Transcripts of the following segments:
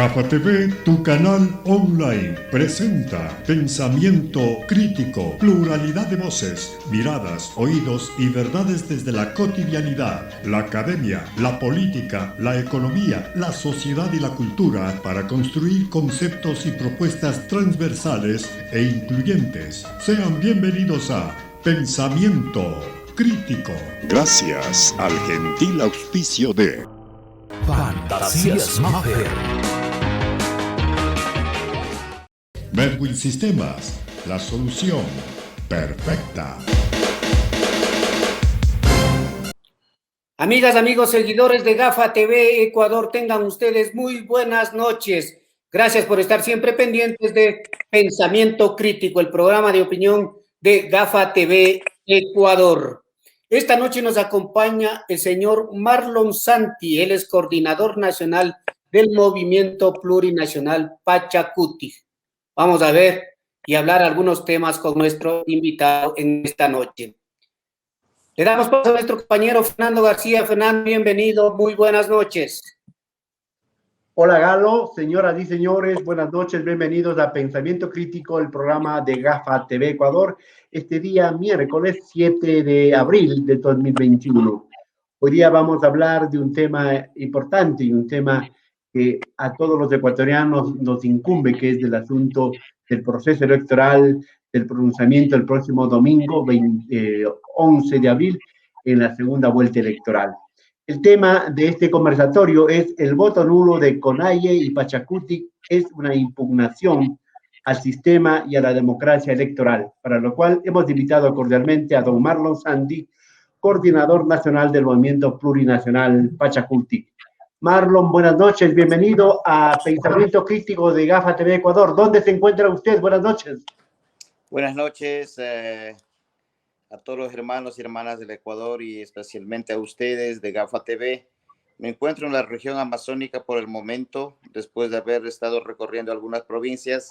GAFA TV, tu canal online, presenta pensamiento crítico, pluralidad de voces, miradas, oídos y verdades desde la cotidianidad, la academia, la política, la economía, la sociedad y la cultura para construir conceptos y propuestas transversales e incluyentes. Sean bienvenidos a Pensamiento Crítico. Gracias al gentil auspicio de Fantasías Maffer, Medwin Sistemas, la solución perfecta. Amigas, amigos, seguidores de GAFA TV Ecuador, tengan ustedes muy buenas noches. Gracias por estar siempre pendientes de Pensamiento Crítico, el programa de opinión de GAFA TV Ecuador. Esta noche nos acompaña el señor Marlon Santi, él es coordinador nacional del Movimiento Plurinacional Pachacuti. Vamos a ver y hablar algunos temas con nuestro invitado en esta noche. Le damos paso a nuestro compañero Fernando García. Fernando, bienvenido, muy buenas noches. Hola Galo, señoras y señores, buenas noches, bienvenidos a Pensamiento Crítico, el programa de GAFA TV Ecuador, este día miércoles 7 de abril de 2021. Hoy día vamos a hablar de un tema importante y un tema que a todos los ecuatorianos nos incumbe, que es el asunto del proceso electoral, del pronunciamiento el próximo domingo, 11 de abril, en la segunda vuelta electoral. El tema de este conversatorio es el voto nulo de Conalle y Pachacuti es una impugnación al sistema y a la democracia electoral, para lo cual hemos invitado cordialmente a don Marlon Santi, coordinador nacional del Movimiento Plurinacional Pachacuti. Marlon, buenas noches, bienvenido a Pensamiento Crítico de GAFA TV Ecuador. ¿Dónde se encuentra usted? Buenas noches. Buenas noches a todos los hermanos y hermanas del Ecuador y especialmente a ustedes de GAFA TV. Me encuentro en la región amazónica por el momento, después de haber estado recorriendo algunas provincias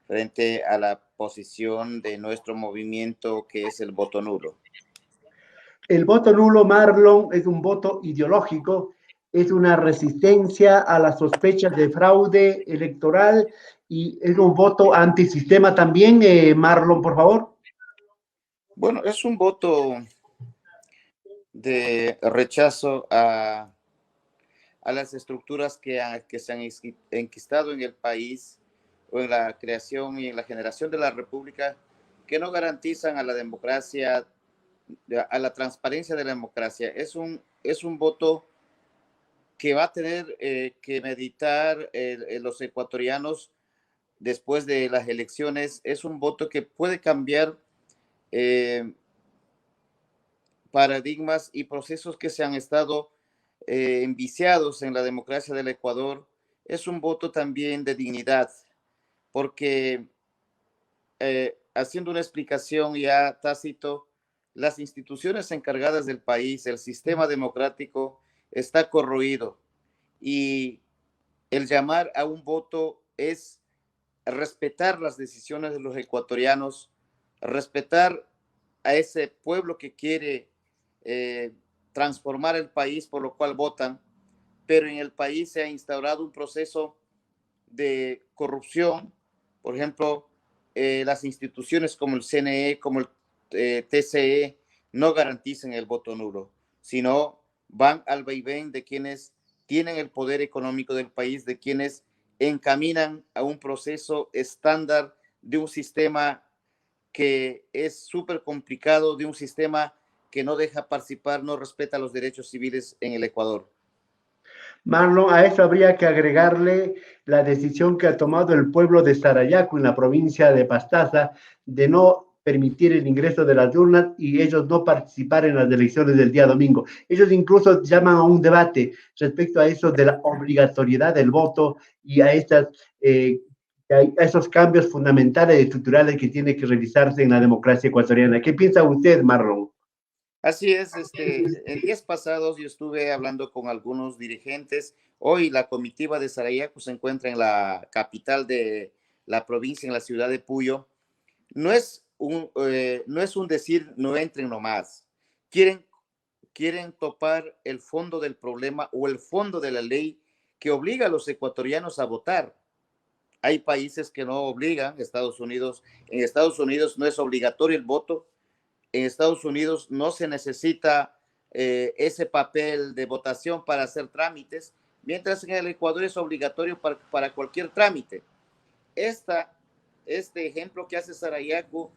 frente a la posición de nuestro movimiento, que es el voto nulo. El voto nulo, Marlon, es un voto ideológico, es una resistencia a las sospechas de fraude electoral y es un voto antisistema también, Marlon, por favor. Bueno, es un voto de rechazo a las estructuras que se han enquistado en el país o en la creación y en la generación de la república, que no garantizan a la democracia, a la transparencia de la democracia. Es un voto que va a tener que meditar los ecuatorianos después de las elecciones. Es un voto que puede cambiar paradigmas y procesos que se han estado enviciados en la democracia del Ecuador. Es un voto también de dignidad, porque haciendo una explicación ya tácito, las instituciones encargadas del país, el sistema democrático está corroído, y el llamar a un voto es respetar las decisiones de los ecuatorianos, respetar a ese pueblo que quiere transformar el país, por lo cual votan, pero en el país se ha instaurado un proceso de corrupción. Por ejemplo, las instituciones como el CNE, como el TCE, no garantizan el voto nulo, sino van al vaivén de quienes tienen el poder económico del país, de quienes encaminan a un proceso estándar de un sistema que es súper complicado, de un sistema que no deja participar, no respeta los derechos civiles en el Ecuador. Marlon, a eso habría que agregarle la decisión que ha tomado el pueblo de Sarayaco, en la provincia de Pastaza, de no permitir el ingreso de las urnas y ellos no participar en las elecciones del día domingo. Ellos incluso llaman a un debate respecto a eso de la obligatoriedad del voto y a esos cambios fundamentales y estructurales que tiene que realizarse en la democracia ecuatoriana. ¿Qué piensa usted, Marlon? Así es, en días pasados yo estuve hablando con algunos dirigentes. Hoy la comitiva de Sarayaco se encuentra en la capital de la provincia, en la ciudad de Puyo. No es un decir, no entren nomás. Quieren topar el fondo del problema o el fondo de la ley que obliga a los ecuatorianos a votar. Hay países que no obligan, en Estados Unidos no es obligatorio el voto, en Estados Unidos no se necesita ese papel de votación para hacer trámites, mientras en el Ecuador es obligatorio para cualquier trámite. Este ejemplo que hace Sarayaku,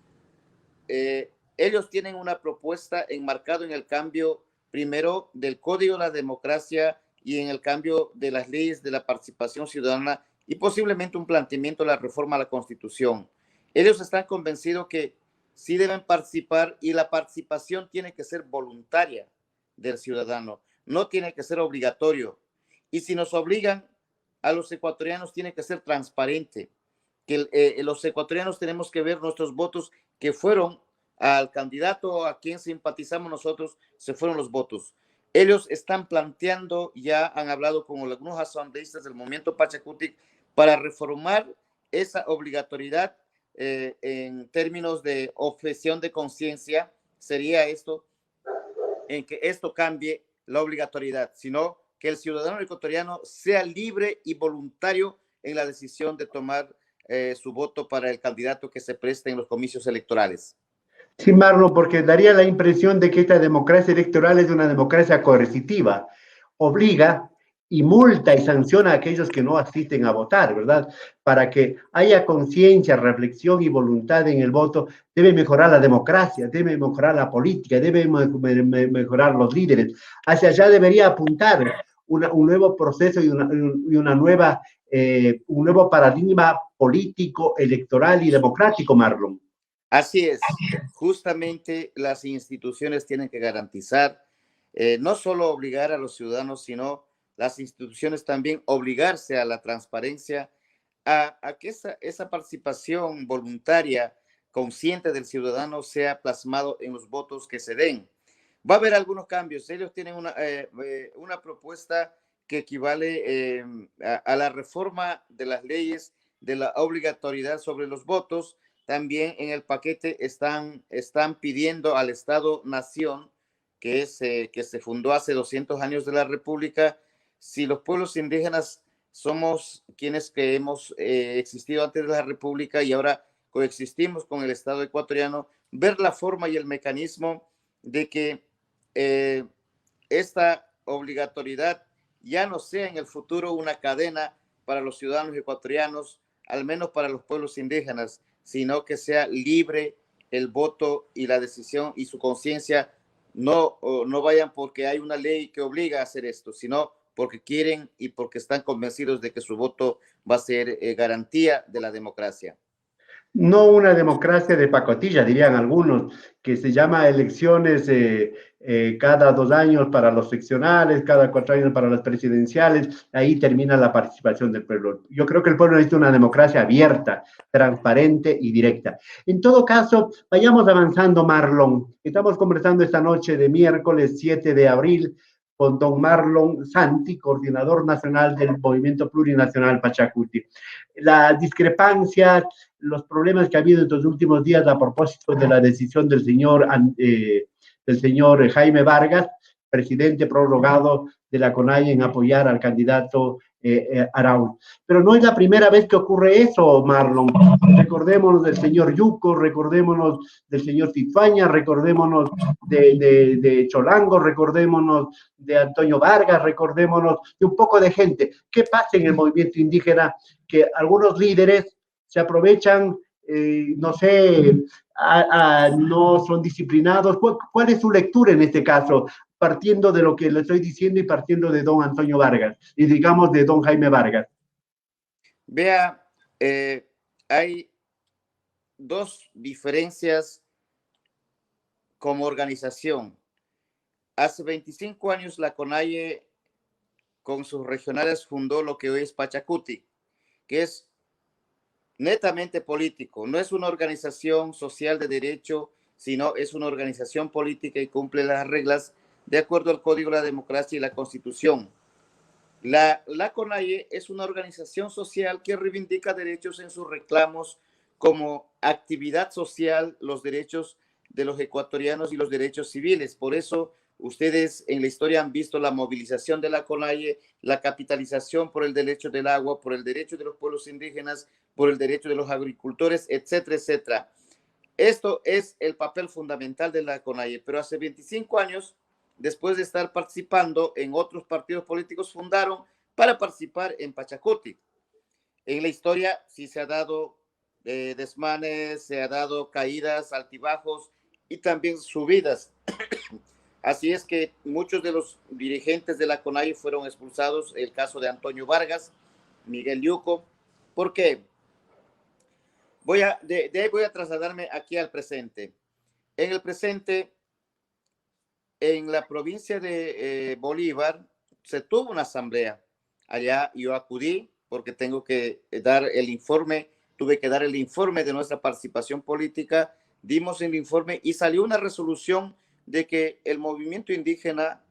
ellos tienen una propuesta enmarcada en el cambio primero del Código de la Democracia y en el cambio de las leyes de la participación ciudadana y posiblemente un planteamiento de la reforma a la Constitución. Ellos están convencidos que sí deben participar y la participación tiene que ser voluntaria del ciudadano, no tiene que ser obligatorio. Y si nos obligan a los ecuatorianos, tiene que ser transparente, que los ecuatorianos tenemos que ver nuestros votos que fueron al candidato a quien simpatizamos nosotros, se fueron los votos. Ellos están planteando, ya han hablado con algunos asambleístas del movimiento Pachacutic para reformar esa obligatoriedad en términos de objeción de conciencia. Sería esto, en que esto cambie la obligatoriedad, sino que el ciudadano ecuatoriano sea libre y voluntario en la decisión de tomar su voto para el candidato que se preste en los comicios electorales. Sí, Marlon, porque daría la impresión de que esta democracia electoral es una democracia coercitiva, obliga y multa y sanciona a aquellos que no asisten a votar, ¿verdad? Para que haya conciencia, reflexión y voluntad en el voto, debe mejorar la democracia, debe mejorar la política, debe mejorar los líderes. Hacia allá debería apuntar un nuevo proceso y una nueva, un nuevo paradigma político, electoral y democrático, Marlon. Así es, justamente las instituciones tienen que garantizar, no solo obligar a los ciudadanos, sino las instituciones también obligarse a la transparencia, a que esa participación voluntaria, consciente del ciudadano, sea plasmado en los votos que se den. Va a haber algunos cambios. Ellos tienen una propuesta que equivale a la reforma de las leyes de la obligatoriedad sobre los votos. También en el paquete están pidiendo al Estado-Nación, que se fundó hace 200 años de la República. Si los pueblos indígenas somos quienes que hemos existido antes de la República y ahora coexistimos con el Estado ecuatoriano, ver la forma y el mecanismo de que esta obligatoriedad ya no sea en el futuro una cadena para los ciudadanos ecuatorianos, al menos para los pueblos indígenas, sino que sea libre el voto y la decisión y su conciencia no vayan porque hay una ley que obliga a hacer esto, sino porque quieren y porque están convencidos de que su voto va a ser garantía de la democracia. No una democracia de pacotilla, dirían algunos, que se llama elecciones cada 2 años para los seccionales, cada 4 años para las presidenciales, ahí termina la participación del pueblo. Yo creo que el pueblo necesita una democracia abierta, transparente y directa. En todo caso, vayamos avanzando, Marlon. Estamos conversando esta noche de miércoles 7 de abril con don Marlon Santi, coordinador nacional del Movimiento Plurinacional Pachacuti. La discrepancia, los problemas que ha habido en los últimos días a propósito de la decisión del señor Jaime Vargas, presidente prorrogado de la CONAIE en apoyar al candidato Arauz. Pero no es la primera vez que ocurre eso, Marlon. Recordémonos del señor Yuco, recordémonos del señor Titfaña, recordémonos de Cholango, recordémonos de Antonio Vargas, recordémonos de un poco de gente. ¿Qué pasa en el movimiento indígena? Que algunos líderes se aprovechan, no sé, no son disciplinados. ¿Cuál es su lectura en este caso? Partiendo de lo que le estoy diciendo y partiendo de don Antonio Vargas y digamos de don Jaime Vargas. Vea, hay dos diferencias como organización. Hace 25 años la CONAIE con sus regionales fundó lo que hoy es Pachacuti, que es netamente político. No es una organización social de derecho, sino es una organización política y cumple las reglas de acuerdo al Código de la Democracia y la Constitución. La CONAIE es una organización social que reivindica derechos en sus reclamos como actividad social, los derechos de los ecuatorianos y los derechos civiles. Por eso Ustedes en la historia han visto la movilización de la CONAIE, la capitalización por el derecho del agua, por el derecho de los pueblos indígenas, por el derecho de los agricultores, etcétera, etcétera. Esto es el papel fundamental de la CONAIE, pero hace 25 años, después de estar participando en otros partidos políticos, fundaron para participar en Pachacuti. En la historia sí se ha dado desmanes, se ha dado caídas, altibajos y también subidas. Así es que muchos de los dirigentes de la CONAIE fueron expulsados, el caso de Antonio Vargas, Miguel Yuco. ¿Por qué? De ahí voy a trasladarme aquí al presente. En el presente, en la provincia de Bolívar, se tuvo una asamblea. Allá yo acudí porque tengo que dar el informe, tuve que dar el informe de nuestra participación política, dimos el informe y salió una resolución de que el movimiento indígena,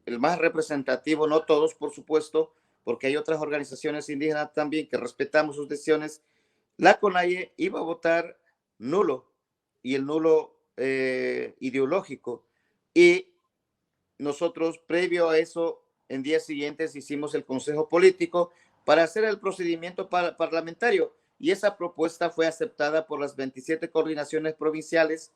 el más representativo, no todos, por supuesto, porque hay otras organizaciones indígenas también que respetamos sus decisiones, la CONAIE iba a votar nulo, y el nulo ideológico. Y nosotros, previo a eso, en días siguientes hicimos el consejo político para hacer el procedimiento parlamentario, y esa propuesta fue aceptada por las 27 coordinaciones provinciales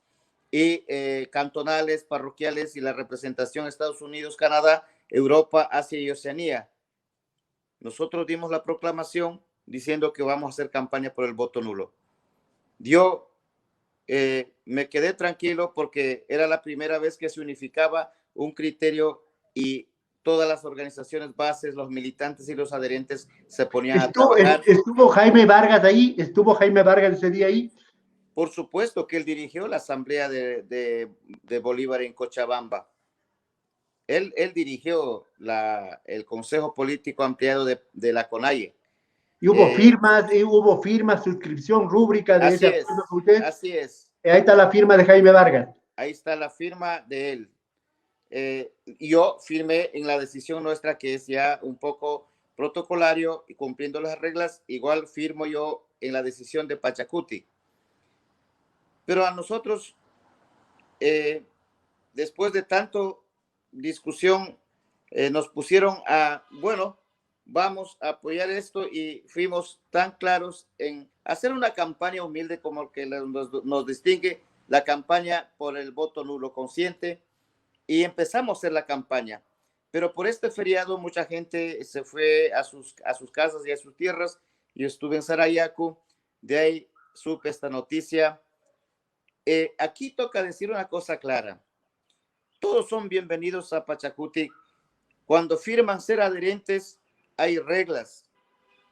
y cantonales, parroquiales y la representación Estados Unidos, Canadá, Europa, Asia y Oceanía. Nosotros dimos la proclamación diciendo que vamos a hacer campaña por el voto nulo. Yo me quedé tranquilo porque era la primera vez que se unificaba un criterio y todas las organizaciones bases, los militantes y los adherentes se ponían a trabajar. ¿Estuvo Jaime Vargas ahí? ¿Estuvo Jaime Vargas ese día ahí? Por supuesto que él dirigió la asamblea de Bolívar en Cochabamba. Él dirigió el consejo político ampliado de la CONAIE. Y hubo firmas, suscripción, rúbrica de ese acuerdo con usted. Así es. Ahí está la firma de Jaime Vargas. Ahí está la firma de él. Yo firmé en la decisión nuestra, que es ya un poco protocolario y cumpliendo las reglas. Igual firmo yo en la decisión de Pachacuti. Pero a nosotros, después de tanto discusión, nos pusieron bueno, vamos a apoyar esto, y fuimos tan claros en hacer una campaña humilde como que nos distingue, la campaña por el voto nulo consciente, y empezamos a hacer la campaña. Pero por este feriado mucha gente se fue a sus casas y a sus tierras. Yo estuve en Sarayaku, de ahí supe esta noticia. Aquí toca decir una cosa clara. Todos son bienvenidos a Pachacuti. Cuando firman ser adherentes, hay reglas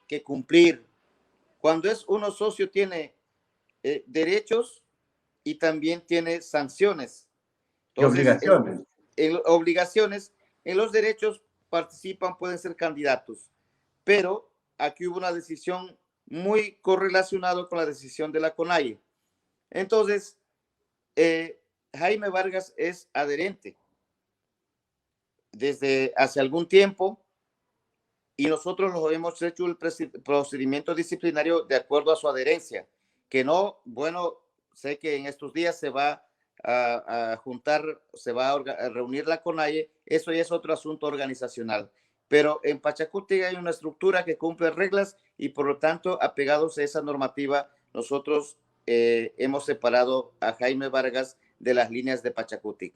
que cumplir. Cuando es uno socio, tiene derechos y también tiene sanciones. Entonces, y obligaciones. Obligaciones. En los derechos participan, pueden ser candidatos. Pero aquí hubo una decisión muy correlacionada con la decisión de la CONAIE. Entonces, Jaime Vargas es adherente desde hace algún tiempo, y nosotros nos hemos hecho el procedimiento disciplinario de acuerdo a su adherencia, que no, bueno, sé que en estos días se va a juntar, se va a reunir la CONAIE, eso ya es otro asunto organizacional, pero en Pachacuti hay una estructura que cumple reglas, y por lo tanto, apegados a esa normativa, nosotros hemos separado a Jaime Vargas de las líneas de Pachacuti.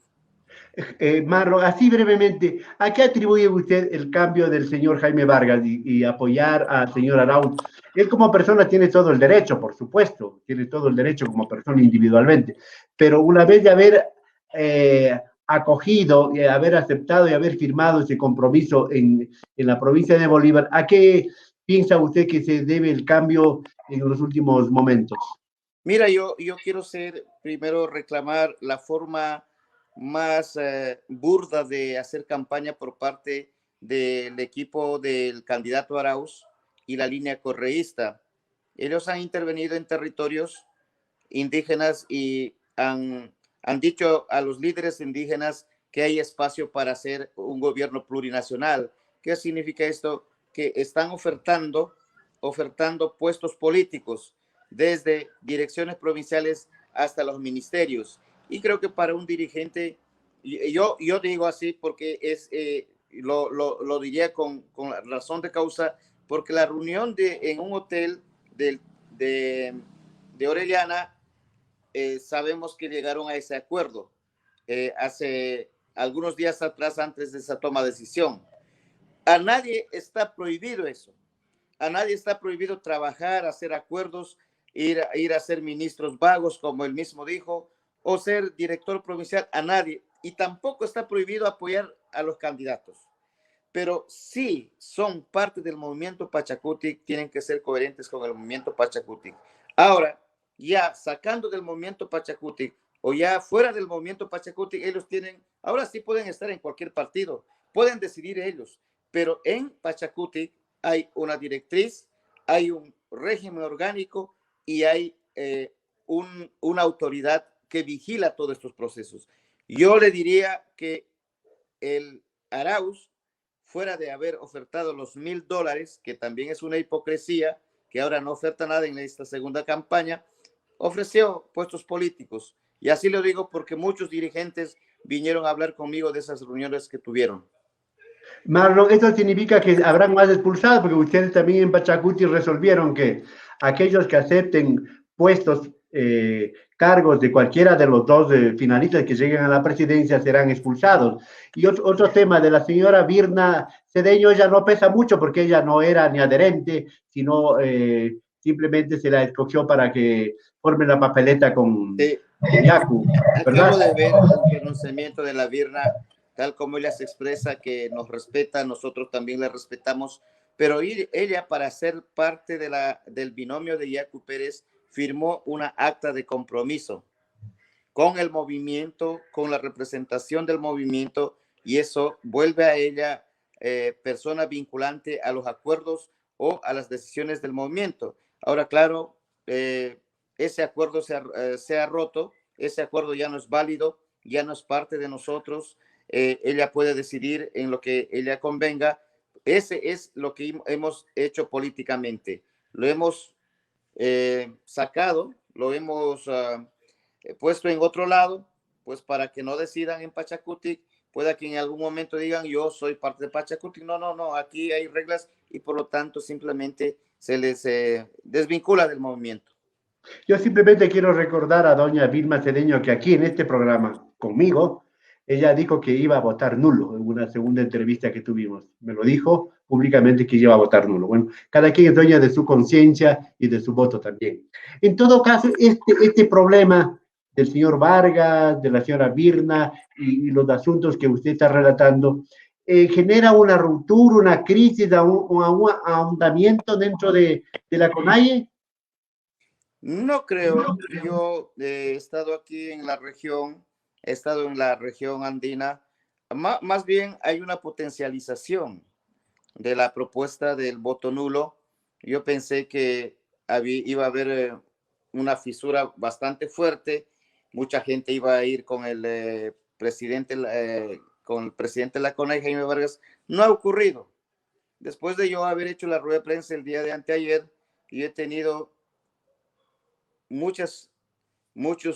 Marlon, así brevemente, ¿a qué atribuye usted el cambio del señor Jaime Vargas y apoyar al señor Arauz? Él como persona tiene todo el derecho, por supuesto, tiene todo el derecho como persona individualmente, pero una vez de haber acogido, haber aceptado y haber firmado ese compromiso en la provincia de Bolívar, ¿a qué piensa usted que se debe el cambio en los últimos momentos? Mira, yo quiero primero reclamar la forma más burda de hacer campaña por parte del equipo del candidato Arauz y la línea correísta. Ellos han intervenido en territorios indígenas y han dicho a los líderes indígenas que hay espacio para hacer un gobierno plurinacional. ¿Qué significa esto? Que están ofertando puestos políticos desde direcciones provinciales hasta los ministerios. Y creo que para un dirigente yo digo así porque lo diría con la razón de causa, porque la reunión en un hotel de Orellana, sabemos que llegaron a ese acuerdo hace algunos días atrás, antes de esa toma de decisión. A nadie está prohibido eso. A nadie está prohibido trabajar, hacer acuerdos, ir a ser ministros vagos, como él mismo dijo, o ser director provincial, a nadie. Y tampoco está prohibido apoyar a los candidatos. Pero sí son parte del movimiento Pachacutic, tienen que ser coherentes con el movimiento Pachacutic. Ahora, ya sacando del movimiento Pachacutic o ya fuera del movimiento Pachacutic, ellos tienen, ahora sí pueden estar en cualquier partido, pueden decidir ellos, pero en Pachacutic hay una directriz, hay un régimen orgánico y hay una autoridad que vigila todos estos procesos. Yo le diría que el Arauz, fuera de haber ofertado los $1,000, que también es una hipocresía, que ahora no oferta nada en esta segunda campaña, ofreció puestos políticos. Y así lo digo porque muchos dirigentes vinieron a hablar conmigo de esas reuniones que tuvieron. Marlon, esto significa que habrán más expulsados, porque ustedes también en Pachacuti resolvieron que aquellos que acepten puestos, cargos de cualquiera de los dos finalistas que lleguen a la presidencia serán expulsados. Y otro tema de la señora Virna Cedeño, ella no pesa mucho porque ella no era ni adherente, sino simplemente se la escogió para que forme la papeleta con Yacu, ¿verdad? Acabo de ver un pronunciamiento de la Virna, tal como ella se expresa, que nos respeta, nosotros también la respetamos, pero ella, para ser parte del binomio de Yacu Pérez, firmó una acta de compromiso con el movimiento, con la representación del movimiento, y eso vuelve a ella persona vinculante a los acuerdos o a las decisiones del movimiento. Ahora, claro, ese acuerdo se ha roto, ese acuerdo ya no es válido, ya no es parte de nosotros, ella puede decidir en lo que ella convenga. Ese es lo que hemos hecho políticamente. Lo hemos sacado, lo hemos puesto en otro lado, pues para que no decidan en Pachacutic, pueda que en algún momento digan yo soy parte de Pachacutic. No, aquí hay reglas y por lo tanto simplemente se les desvincula del movimiento. Yo simplemente quiero recordar a doña Vilma Cedeño que aquí en este programa, conmigo, ella dijo que iba a votar nulo en una segunda entrevista que tuvimos. Me lo dijo públicamente que iba a votar nulo. Bueno, cada quien es dueña de su conciencia y de su voto también. En todo caso, este problema del señor Vargas, de la señora Virna y los asuntos que usted está relatando, genera una ruptura, una crisis, un ahondamiento dentro de la CONAIE. No creo. Yo he estado aquí en la región, he estado en la región andina. Más bien hay una potencialización de la propuesta del voto nulo. Yo pensé que iba a haber una fisura bastante fuerte. Mucha gente iba a ir con el presidente de la CONAIE, Jaime Vargas. No ha ocurrido. Después de yo haber hecho la rueda de prensa el día de anteayer, y he tenido muchos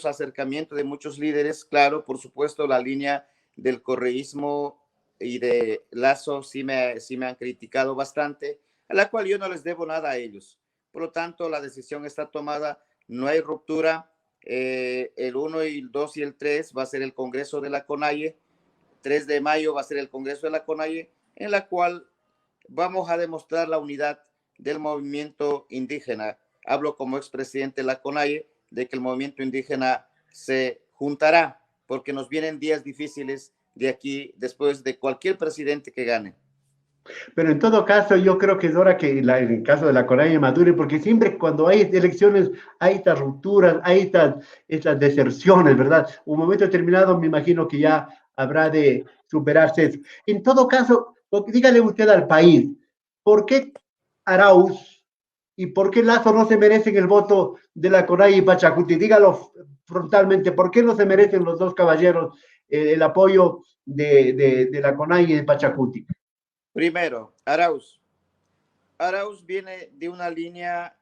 acercamientos de muchos líderes, claro, por supuesto, la línea del correísmo y de Lazo sí me han criticado bastante, a la cual yo no les debo nada a ellos. Por lo tanto, la decisión está tomada, no hay ruptura. El 1, el 2 y el 3 va a ser el Congreso de la CONAIE, 3 de mayo va a ser el Congreso de la CONAIE, en la cual vamos a demostrar la unidad del movimiento indígena. Hablo como expresidente de la CONAIE, de que el movimiento indígena se juntará, porque nos vienen días difíciles de aquí, después de cualquier presidente que gane. Pero en todo caso, yo creo que es hora que en el caso de la CONAIE madure, porque siempre cuando hay elecciones hay estas rupturas, hay estas deserciones, ¿verdad? Un momento determinado me imagino que ya habrá de superarse eso. En todo caso, dígale usted al país, ¿por qué Arauz y por qué Lazo no se merecen el voto de la CONAIE y Pachacuti? Dígalo frontalmente, ¿por qué no se merecen los dos caballeros el apoyo de la CONAIE y de Pachacuti? Primero, Arauz viene de una línea,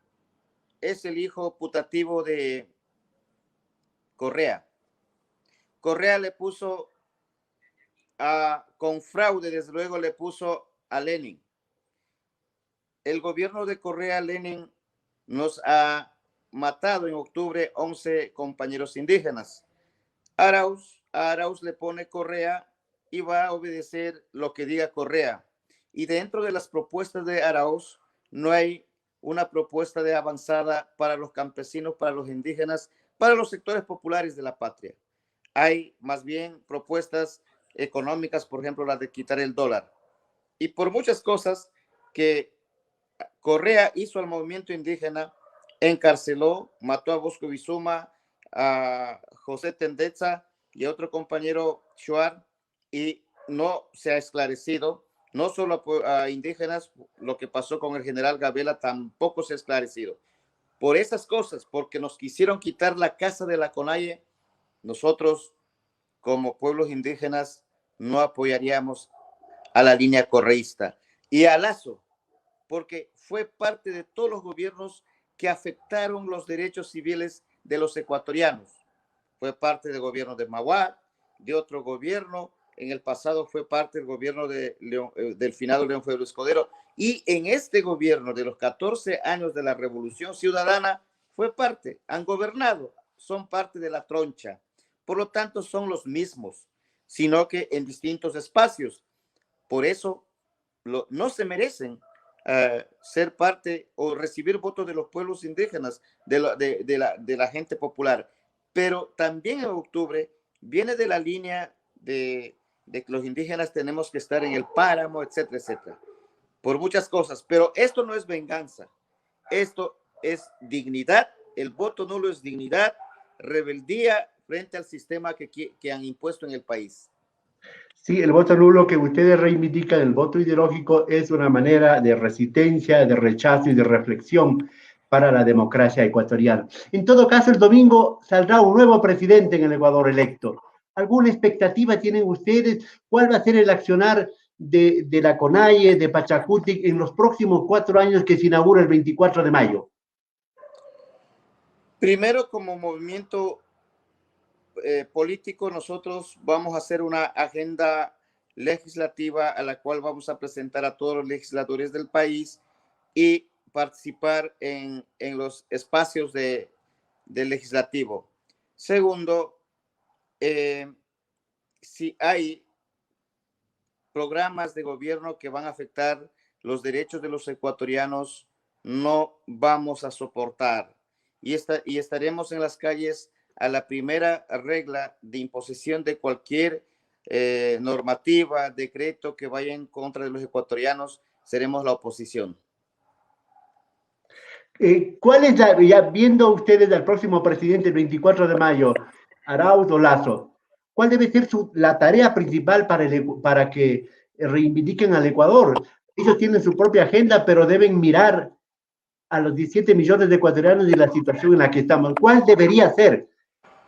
es el hijo putativo de Correa. Correa le puso con fraude, desde luego, le puso a Lenin. El gobierno de Correa Lenin nos ha matado en octubre 11 compañeros indígenas. A Arauz le pone Correa y va a obedecer lo que diga Correa. Y dentro de las propuestas de Arauz no hay una propuesta de avanzada para los campesinos, para los indígenas, para los sectores populares de la patria. Hay más bien propuestas económicas, por ejemplo, la de quitar el dólar. Y por muchas cosas que Correa hizo al movimiento indígena, encarceló, mató a Bosco Bizuma, a José Tendetza y a otro compañero Shuar, y no se ha esclarecido, no solo a indígenas, lo que pasó con el general Gabela tampoco se ha esclarecido. Por esas cosas, porque nos quisieron quitar la casa de la CONAIE, nosotros como pueblos indígenas no apoyaríamos a la línea correísta. Y a Lazo, porque fue parte de todos los gobiernos que afectaron los derechos civiles de los ecuatorianos. Fue parte del gobierno de Mahuat, de otro gobierno, en el pasado fue parte del gobierno del finado León Febres Escudero, y en este gobierno de los 14 años de la Revolución Ciudadana fue parte, han gobernado, son parte de la troncha. Por lo tanto, son los mismos, sino que en distintos espacios. Por eso no se merecen ser parte o recibir votos de los pueblos indígenas, de la gente popular. Pero también en octubre viene de la línea de que los indígenas tenemos que estar en el páramo, etcétera, etcétera, por muchas cosas. Pero esto no es venganza, esto es dignidad. El voto nulo es dignidad, rebeldía frente al sistema que han impuesto en el país. Sí, el voto nulo que ustedes reivindican, el voto ideológico, es una manera de resistencia, de rechazo y de reflexión para la democracia ecuatoriana. En todo caso, el domingo saldrá un nuevo presidente en el Ecuador electo. ¿Alguna expectativa tienen ustedes? ¿Cuál va a ser el accionar de la CONAIE, de Pachacutic, en los próximos 4 años que se inaugura el 24 de mayo? Primero, como movimiento político, nosotros vamos a hacer una agenda legislativa a la cual vamos a presentar a todos los legisladores del país y participar en los espacios del legislativo. Segundo, si hay programas de gobierno que van a afectar los derechos de los ecuatorianos, no vamos a soportar y estaremos en las calles a la primera regla de imposición de cualquier normativa, decreto que vaya en contra de los ecuatorianos. Seremos la oposición. ¿Cuál es ya viendo ustedes al próximo presidente el 24 de mayo, Arauz o Lazo, cuál debe ser la tarea principal para que reivindiquen al Ecuador? Ellos tienen su propia agenda, pero deben mirar a los 17 millones de ecuatorianos y la situación en la que estamos. ¿Cuál debería ser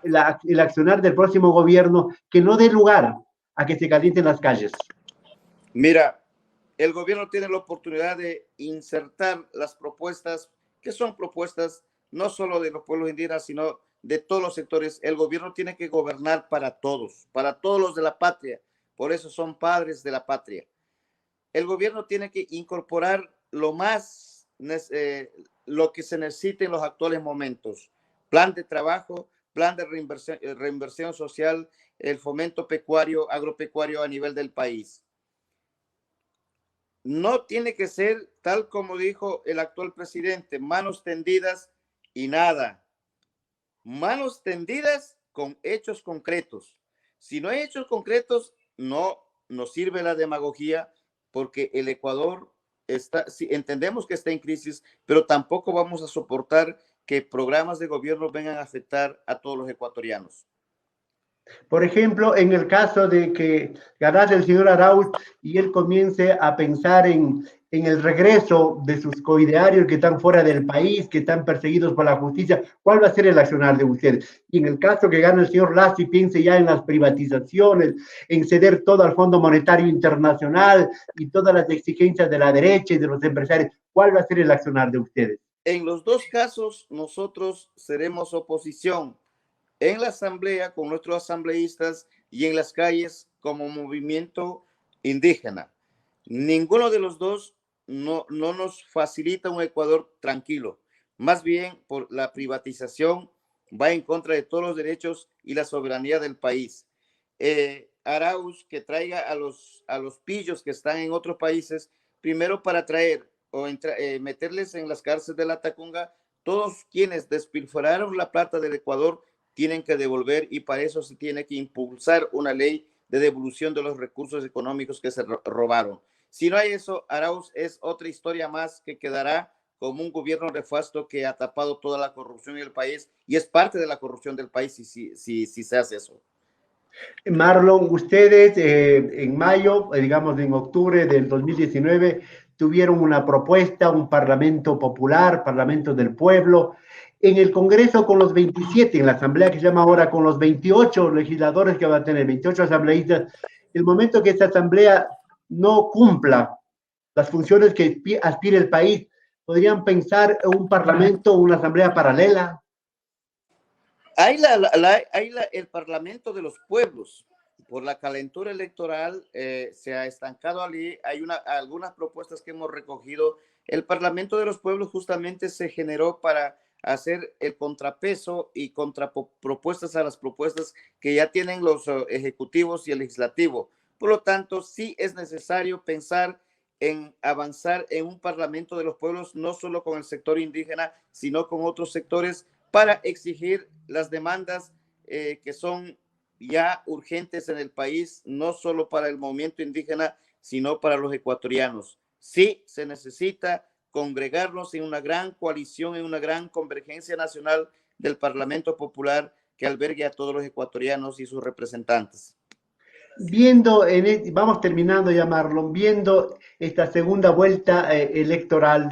el accionar del próximo gobierno que no dé lugar a que se calienten las calles? Mira, el gobierno tiene la oportunidad de insertar las propuestas, que son propuestas no solo de los pueblos indígenas, sino de todos los sectores. El gobierno tiene que gobernar para todos los de la patria. Por eso son padres de la patria. El gobierno tiene que incorporar lo que se necesite en los actuales momentos. Plan de trabajo, plan de reinversión social, el fomento agropecuario a nivel del país. No tiene que ser, tal como dijo el actual presidente, manos tendidas y nada. Manos tendidas con hechos concretos. Si no hay hechos concretos, no nos sirve la demagogia, porque el Ecuador sí, entendemos que está en crisis, pero tampoco vamos a soportar que programas de gobierno vengan a afectar a todos los ecuatorianos. Por ejemplo, en el caso de que ganase el señor Arauz y él comience a pensar en el regreso de sus coidearios que están fuera del país, que están perseguidos por la justicia, ¿cuál va a ser el accionar de ustedes? Y en el caso que gane el señor Lazo y piense ya en las privatizaciones, en ceder todo al Fondo Monetario Internacional y todas las exigencias de la derecha y de los empresarios, ¿cuál va a ser el accionar de ustedes? En los dos casos, nosotros seremos oposición. En la asamblea con nuestros asambleístas y en las calles como movimiento indígena. Ninguno de los dos no nos facilita un Ecuador tranquilo. Más bien, por la privatización va en contra de todos los derechos y la soberanía del país. Arauz, que traiga a los pillos que están en otros países, primero para traer o meterles en las cárceles de la Tacunga, todos quienes despilfarraron la plata del Ecuador tienen que devolver, y para eso se tiene que impulsar una ley de devolución de los recursos económicos que se robaron. Si no hay eso, Arauz es otra historia más que quedará como un gobierno nefasto que ha tapado toda la corrupción en el país, y es parte de la corrupción del país si se hace eso. Marlon, ustedes en mayo, digamos en octubre del 2019, tuvieron una propuesta, un parlamento popular, parlamento del pueblo. En el Congreso con los 27, en la asamblea que se llama ahora con los 28 legisladores que va a tener, 28 asambleístas, el momento que esta asamblea no cumpla las funciones que aspira el país, ¿podrían pensar en un parlamento, una asamblea paralela? Hay el Parlamento de los Pueblos. Por la calentura electoral se ha estancado allí. Hay algunas propuestas que hemos recogido. El Parlamento de los Pueblos justamente se generó para hacer el contrapeso y contrapropuestas a las propuestas que ya tienen los ejecutivos y el legislativo. Por lo tanto, sí es necesario pensar en avanzar en un Parlamento de los Pueblos, no solo con el sector indígena, sino con otros sectores, para exigir las demandas que son ya urgentes en el país, no solo para el movimiento indígena, sino para los ecuatorianos. Sí, se necesita congregarnos en una gran coalición, en una gran convergencia nacional del Parlamento Popular que albergue a todos los ecuatorianos y sus representantes. Viendo, vamos terminando ya, Marlon, viendo esta segunda vuelta electoral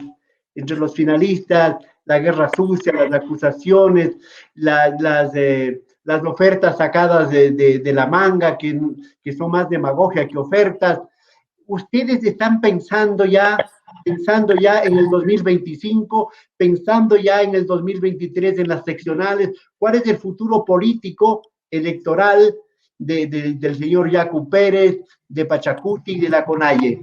entre los finalistas, la guerra sucia, las acusaciones, las ofertas sacadas de la manga, que son más demagogia que ofertas, ¿ustedes están pensando ya en el 2025, pensando ya en el 2023 en las seccionales? ¿Cuál es el futuro político electoral del señor Yacu Pérez, de Pachacuti y de la CONAIE?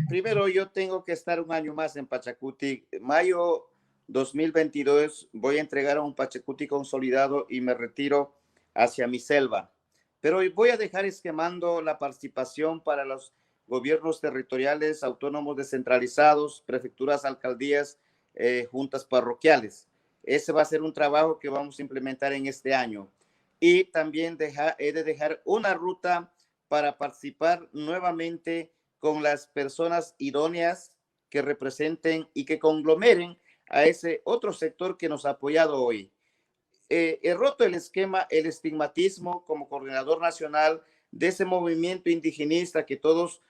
Primero, yo tengo que estar un año más en Pachacuti. Mayo 2022 voy a entregar a un Pachacuti consolidado y me retiro hacia mi selva. Pero voy a dejar esquemando la participación para los gobiernos territoriales, autónomos descentralizados, prefecturas, alcaldías, juntas parroquiales. Ese va a ser un trabajo que vamos a implementar en este año. Y también he de dejar una ruta para participar nuevamente con las personas idóneas que representen y que conglomeren a ese otro sector que nos ha apoyado hoy. He roto el esquema, el estigmatismo como coordinador nacional de ese movimiento indigenista que todos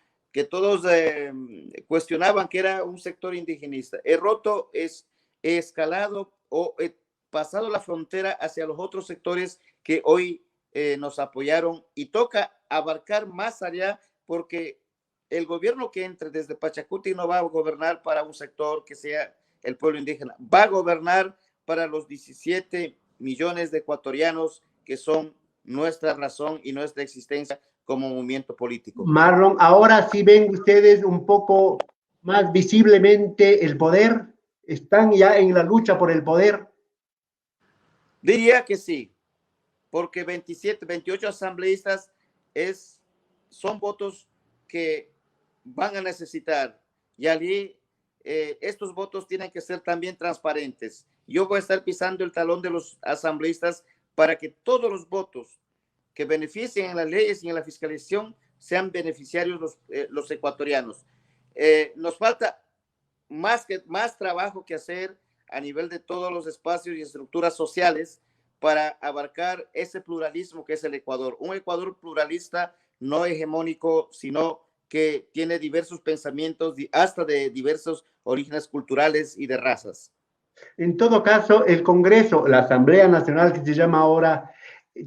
cuestionaban que era un sector indigenista. He escalado o he pasado la frontera hacia los otros sectores que hoy nos apoyaron, y toca abarcar más allá, porque el gobierno que entre desde Pachacuti no va a gobernar para un sector que sea el pueblo indígena, va a gobernar para los 17 millones de ecuatorianos que son nuestra razón y nuestra existencia como movimiento político. Marlon, ahora sí ven ustedes un poco más visiblemente el poder, están ya en la lucha por el poder. Diría que sí, porque 28 asambleístas son votos que van a necesitar, y allí estos votos tienen que ser también transparentes. Yo voy a estar pisando el talón de los asambleístas para que todos los votos que beneficien en las leyes y en la fiscalización sean beneficiarios los ecuatorianos. Nos falta más trabajo que hacer a nivel de todos los espacios y estructuras sociales para abarcar ese pluralismo que es el Ecuador. Un Ecuador pluralista, no hegemónico, sino que tiene diversos pensamientos, hasta de diversos orígenes culturales y de razas. En todo caso, el Congreso, la Asamblea Nacional que se llama ahora,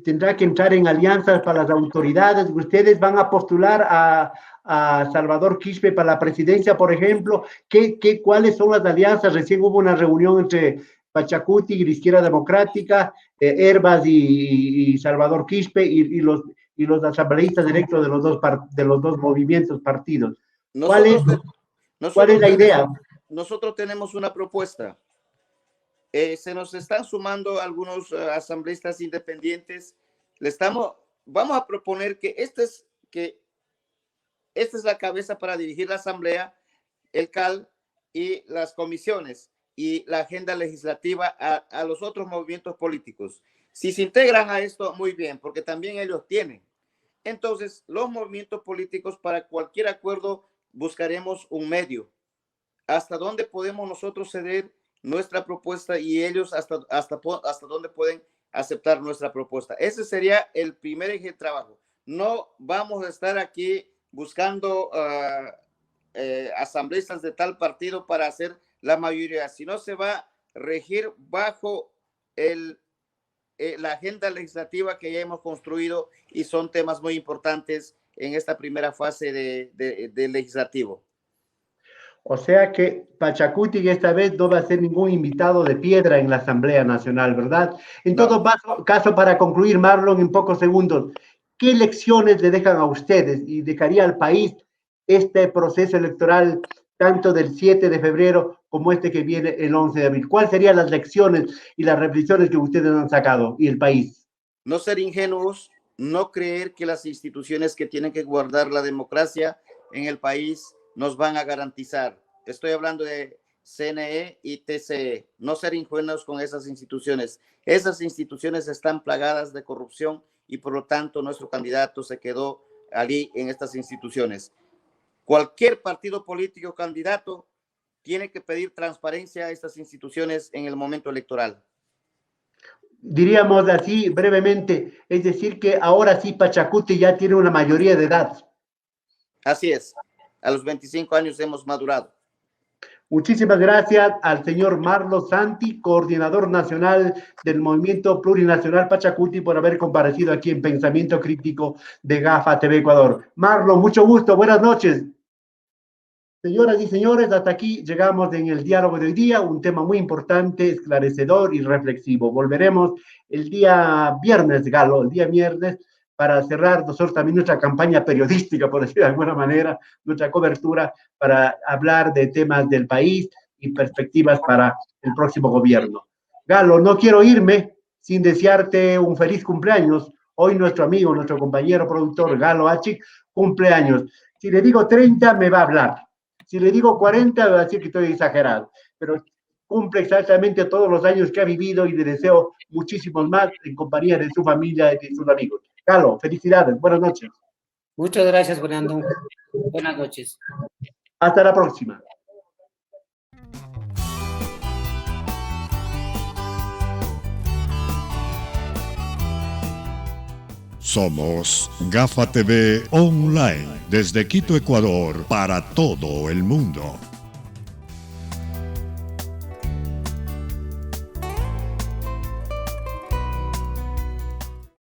tendrá que entrar en alianzas para las autoridades. Ustedes van a postular a Salvador Quispe para la presidencia, por ejemplo. ¿Cuáles son las alianzas? Recién hubo una reunión entre Pachacuti y la Izquierda Democrática, Herbas y Salvador Quispe, y y los asambleístas electos de los dos movimientos partidos. ¿Cuál es la idea? Nosotros tenemos una propuesta. Se nos están sumando algunos asambleístas independientes. Vamos a proponer que esta es la cabeza para dirigir la asamblea, el CAL y las comisiones y la agenda legislativa a los otros movimientos políticos. Si se integran a esto, muy bien, porque también ellos tienen. Entonces, los movimientos políticos, para cualquier acuerdo, buscaremos un medio. ¿Hasta dónde podemos nosotros ceder nuestra propuesta y ellos hasta dónde pueden aceptar nuestra propuesta? Ese sería el primer eje de trabajo. No vamos a estar aquí buscando asambleístas de tal partido para hacer la mayoría, sino se va a regir bajo la agenda legislativa que ya hemos construido, y son temas muy importantes en esta primera fase de legislativo. O sea que Pachacuti esta vez no va a ser ningún invitado de piedra en la Asamblea Nacional, ¿verdad? En todo caso, para concluir, Marlon, en pocos segundos, ¿qué lecciones le dejan a ustedes y dejaría al país este proceso electoral, tanto del 7 de febrero como este que viene el 11 de abril? ¿Cuáles serían las lecciones y las reflexiones que ustedes han sacado y el país? No ser ingenuos, no creer que las instituciones que tienen que guardar la democracia en el país nos van a garantizar. Estoy hablando de CNE y TCE. No ser ingenuos con esas instituciones. Esas instituciones están plagadas de corrupción y por lo tanto nuestro candidato se quedó allí en estas instituciones. Cualquier partido político candidato tiene que pedir transparencia a estas instituciones en el momento electoral. Diríamos así brevemente, es decir que ahora sí Pachacuti ya tiene una mayoría de edad. Así es. A los 25 años hemos madurado. Muchísimas gracias al señor Marlon Santi, coordinador nacional del Movimiento Plurinacional Pachacuti, por haber comparecido aquí en Pensamiento Crítico de GAFA TV Ecuador. Marlon, mucho gusto, buenas noches. Señoras y señores, hasta aquí llegamos en el diálogo de hoy día, un tema muy importante, esclarecedor y reflexivo. Volveremos el día viernes, Galo, el día viernes, para cerrar nosotros también nuestra campaña periodística, por decir de alguna manera, nuestra cobertura para hablar de temas del país y perspectivas para el próximo gobierno. Galo, no quiero irme sin desearte un feliz cumpleaños. Hoy nuestro amigo, nuestro compañero productor Galo Achik, cumpleaños. Si le digo 30, me va a hablar. Si le digo 40, va a decir que estoy exagerado. Pero cumple exactamente todos los años que ha vivido y le deseo muchísimos más en compañía de su familia y de sus amigos. Galo, felicidades, buenas noches. Muchas gracias, Fernando. Buenas noches. Hasta la próxima. Somos GAFA TV Online, desde Quito, Ecuador, para todo el mundo.